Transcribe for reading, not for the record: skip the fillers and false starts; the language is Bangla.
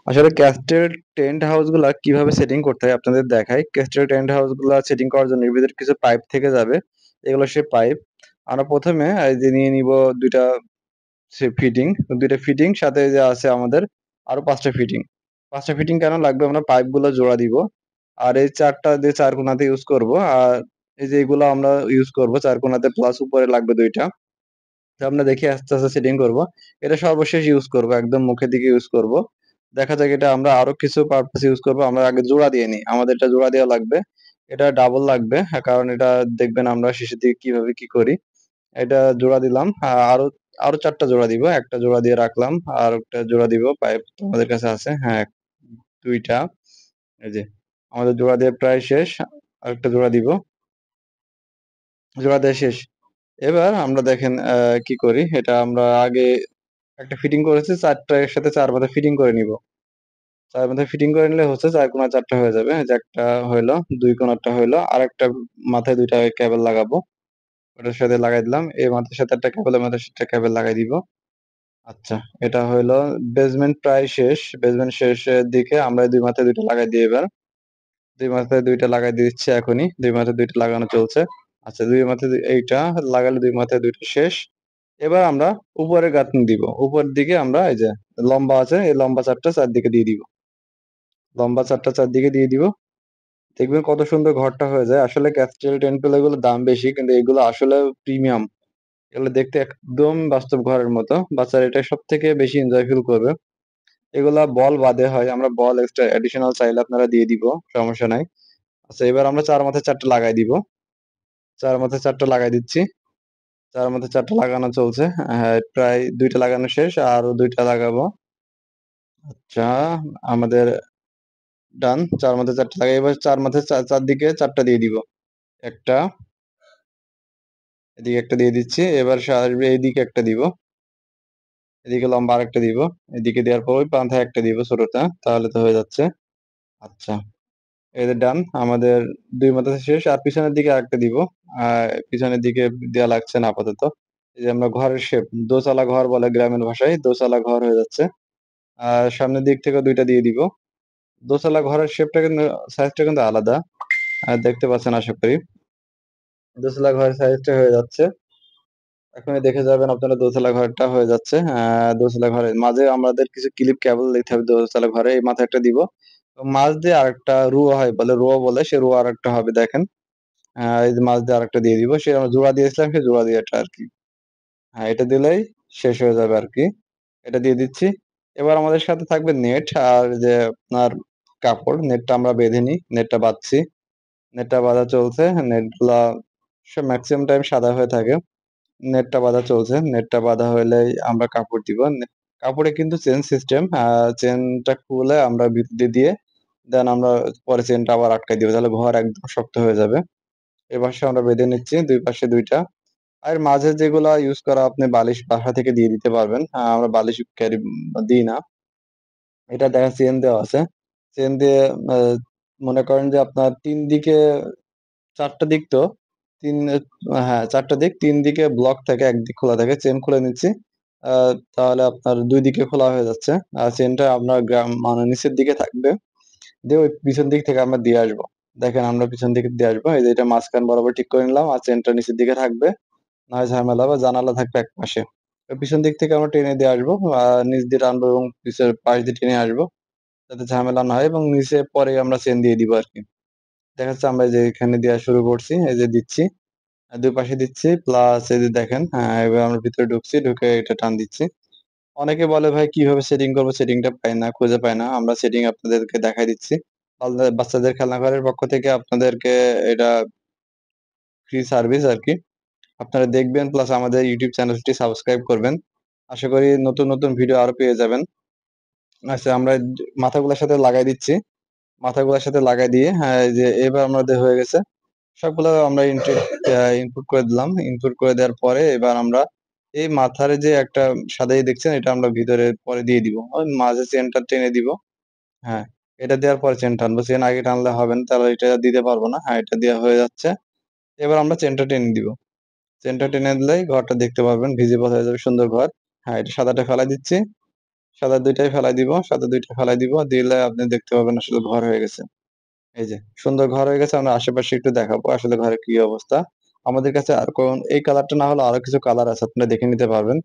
আসলে ক্যাস্টেড টেন্ট হাউসগুলা কিভাবে সেটিং করতে হয় আপনাদের দেখাই। ক্যাস্টেড টেন্ট হাউসগুলা সেটিং করার জন্য এর ভিতরে কিছু পাইপ থেকে যাবে। এগুলো সেই পাইপ। আমরা ১ম এ এই যে নিয়ে নিবো ২ টা ফিটিং, ২ টা ফিটিং সাথে যে আছে আমাদের আরো ৫ টা ফিটিং। ৫ টা ফিটিং কেন লাগবে? আমরা পাইপগুলো জোড়া দিব। আর এই ৪ টা যে ৪ কোণাতে ইউজ করব। আর এই যে এগুলো আমরা ইউজ করব ৪ কোণাতে প্লাস উপরে লাগবে ২ টা। তো আমরা দেখি আস্তে, আস্তে সেটিং করব। এটা সর্বশেষ ইউজ করব। একদম মুখের দিকে ইউজ করব। দেখা যাক এটা আমরা আরো কিছু পারপাস ইউজ করব। আমরা আগে জোড়া দিয়ে নিই। আমাদের এটা জোড়া দেওয়া লাগবে। এটা ডাবল লাগবে। কারণ এটা দেখবেন আমরা শেষের দিকে কিভাবে কি করি। এটা জোড়া দিলাম। আরো আরো ৪ টা জোড়া দিব। একটা জোড়া দিয়ে রাখলাম। আর একটা জোড়া দিব। পাইপ তোমাদের কাছে আছে? হ্যাঁ, ২ টা। এই যে আমাদের জোড়া দিয়ে প্রায় শেষ। আরেকটা জোড়া দিব। জোড়া দেয়া শেষ। এবার আমরা দেখেন কি করি। এটা আমরা আগে একটা ফিটিং করেছি ৪ টা একসাথে ৪ মাথা ফিটিং করে নিব। ৪ মাথা ফিটিং করে নিলে হচ্ছে ৪ কোণা ৪ টা হয়ে যাবে। এই যে একটা হইলো, ২ কোণারটা হইলো। আরেকটা মাথায় ২ টা কেবল লাগাবো। ওটার সাথে লাগাই দিলাম। এই মাথার সাথে একটা কেবল, এই মাথার সাথে একটা কেবল লাগাই দিব। আচ্ছা, এটা হইলো বেসমেন্ট প্রায় শেষ। বেসমেন্ট শেষের দিকে আমরা ২ মাথায় ২ টা লাগাই দিই এবার। ২ মাথায় ২ টা লাগাই দিচ্ছি এখনই। ২ মাথায় ২ টা লাগানো চলছে। আচ্ছা ২ মাথায় এইটা লাগালে ২ মাথায় ২ টা শেষ। এবার আমরা উপরে গাঁথনি দিব। উপরের দিকে আমরা এই যে লম্বা আছে, এই লম্বা ৪ টা চারদিকে দিয়ে দিব। লম্বা ৪ টা চারদিকে দিয়ে দিব। দেখবেন কত সুন্দর ঘরটা হয়ে যায়। আসলে ক্যাস্টেল টেম্পল এগুলোর দাম বেশি কিন্তু এগুলো আসলে প্রিমিয়াম। এগুলো দেখতে একদম বাস্তব ঘরের মতো। বাচ্চারা এটা সবথেকে বেশি এনজয় ফিল করবে। এগুলা বল বাদে হয়। আমরা বল এক্সট্রা অ্যাডিশনাল চাইলে আপনারা দিয়ে দিব। সমস্যা নাই। আচ্ছা এবার আমরা ৪ মাথায় ৪ টা লাগাই দিব। ৪ মাথায় ৪ টা লাগাই দিচ্ছি। ৪ মাথায় ৪ টা লাগানো চলছে। হ্যাঁ, প্রায় ২ টা লাগানো শেষ। আরো ২ টা লাগাবো। আচ্ছা, আমাদের ডান। ৪ মাথায় ৪ টা লাগাই। এবার ৪ মাথায় চারদিকে ৪ টা দিয়ে দিব। ১ টা, এদিকে একটা দিয়ে দিচ্ছি। এবার সে আসবে এইদিকে একটা দিব। এদিকে লম্বা আরেকটা দিব। এদিকে দেওয়ার পর ওই মাথায় একটা দিব ছোটটা। তাহলে তো হয়ে যাচ্ছে। আচ্ছা, এই যে ডান। আমাদের ২ মাথা শেষ। আর পিছনের দিকে আরেকটা দিব। পিছনের দিকে দেয়া লাগছে না আপাতত। এই যে আমরা ঘরের শেপ, দোতলা ঘর বলে গ্রামের ভাষায়। দোতলা ঘর হয়ে যাচ্ছে। আর সামনের দিক থেকেও ২ টা দিয়ে দিব। দোতলা ঘরের শেপটা কিন্তু সাইজটা কিন্তু আলাদা। দেখতে পাচ্ছেন আশা করি। দোতলা ঘরের সাইজটা হয়ে যাচ্ছে। এখনই দেখে যাবেন আপনারা দোতলা ঘরটা হয়ে যাচ্ছে। দোতলা ঘরের মাঝে আমাদের কিছু ক্লিপ কেবল দিতে হবে দোতলা ঘরে। এই মাথায় একটা দিব। মাঝ দিয়ে আরেকটা রুয়া হয় বলে, রুয়া বলে সে রুয়া আরেকটা হবে দেখেন। এই যে মাঝ দিয়ে আরেকটা দিয়ে দিব। সে আমরা জোড়া দিয়েছিলাম সেই জোড়া দিয়ে এটা আরকি। হ্যাঁ, এটা দিলেই শেষ হয়ে যাবে আরকি। এটা দিয়ে দিচ্ছি। এবার আমাদের সাথে থাকবে নেট আর যে আপনার কাপড়। নেটটা আমরা বেঁধে নিই। নেটটা বাঁধছি। নেটটা বাঁধা চলছে। নেটগুলা মেক্সিমাম টাইম সাদা হয়ে থাকে। নেটটা বাঁধা চলছে। নেটটা বাঁধা হইলেই আমরা কাপড় দিব। কাপড়ে কিন্তু চেইন সিস্টেম। চেইনটা খুলে আমরা ভিতর দিয়ে দেন আমরা পরে চেইনটা আবার আটকাই দিব। তাহলে ঘর একদম শক্ত হয়ে যাবে। এপাশে আমরা বেঁধে নিচ্ছি ২ পাশে ২ টা। আর মাঝে যেগুলা ইউজ করা আপনি বালিশ বাসা থেকে দিয়ে দিতে পারবেন। আমরা বালিশ দিই না। এটা দেখেন চেইন দেওয়া আছে। চেইন দিয়ে আ মনে করেন যে আপনার ৩ দিকে ৪ টা দিক তো ৩ হ্যাঁ, ৪ টা দিক। ৩ দিকে ব্লক থাকে, ১ দিক খোলা থাকে। চেইন খুলে নিচ্ছি। আ তাহলে আপনার ২ দিকে খোলা হয়ে যাচ্ছে। চেইনটা আপনার মানে নিচের দিকে থাকবে। দিয়ে ওই পিছন দিক থেকে আমরা দিয়ে আসবো। দেখেন আমরা পিছন দিকে দিয়ে আসবো। এই যে এটা মাঝখান বরাবর ঠিক করে নিলাম। আর চেইনটা নিচের দিকে থাকবে। না হয় ঝামেলা হবে। জানালা থাকবে একপাশে। পিছন দিক থেকে আমরা টেনে দিয়ে আসবো। নিচ দিয়ে টানবো এবং পিছের পাশ দিয়ে টেনে আসবো। যাতে ঝামেলা না হয় এবং নিচে পরে আমরা চেইন দিয়ে দিব আরকি। দেখা যাচ্ছে আমরা এই যে এখানে দেয়া শুরু করছি। এই যে দিচ্ছি। ২ পাশে দিচ্ছি প্লাস এই যে দেখেন এবার আমরা ভিতরে ঢুকছি। ঢুকে এটা টান দিচ্ছি। অনেকে বলে ভাই কিভাবে সেটিং করব? সেটিংটা পাই না, খুঁজে পাই না। আমরা সেটিং আপনাদেরকে দেখাই দিচ্ছি। বাচ্চাদের খেলনাঘরের পক্ষ থেকে আপনাদেরকে এটা ফ্রি সার্ভিস আরকি। আপনারা দেখবেন প্লাস আমাদের YouTube চ্যানেলটি সাবস্ক্রাইব করবেন। আশা করি নতুন, নতুন ভিডিও আরো পেয়ে যাবেন। আচ্ছা আমরা মাথাগুলার সাথে লাগাই দিচ্ছি। মাথাগুলার সাথে লাগাই দিয়ে এই যে এবার আমাদের হয়ে গেছে। সবগুলো আমরা ইনপুট করে দিলাম। ইনপুট করে দেওয়ার পরে এবার আমরা এই মাথার যে একটা সাদাই দেখছেন এটা আমরা ভিতরে পরে দিয়ে দিব। ওই মাঝে চেইনটা টেনে দিব। হ্যাঁ, এটা দেওয়ার পরে চেইন টানবো। চেইন আগে টানলে হবে না। তাহলে এটা দিতে পারবো না। হ্যাঁ, এটা দেওয়া হয়ে যাচ্ছে। এবার আমরা চেইনটা টেনে দিব। চেইনটা টেনে দিলেই ঘরটা দেখতে পারবেন। ভিজিবল হয়ে যাবে সুন্দর ঘর। হ্যাঁ, এটা সাদাটা ফেলাই দিচ্ছি। সাদা ২ টাই ফেলাই দিব, সাদা ২ টা ফেলাই দিব। দিলে আপনি দেখতে পাবেন আসলে ঘর হয়ে গেছে। এই যে সুন্দর ঘর হয়ে গেছে। আমরা আশেপাশে একটু দেখাবো আসলে ঘরের কি অবস্থা। আমাদের কাছে আর কোন এই কালারটা না হলেও আরো কিছু কালার আছে। আপনারা দেখে নিতে পারবেন।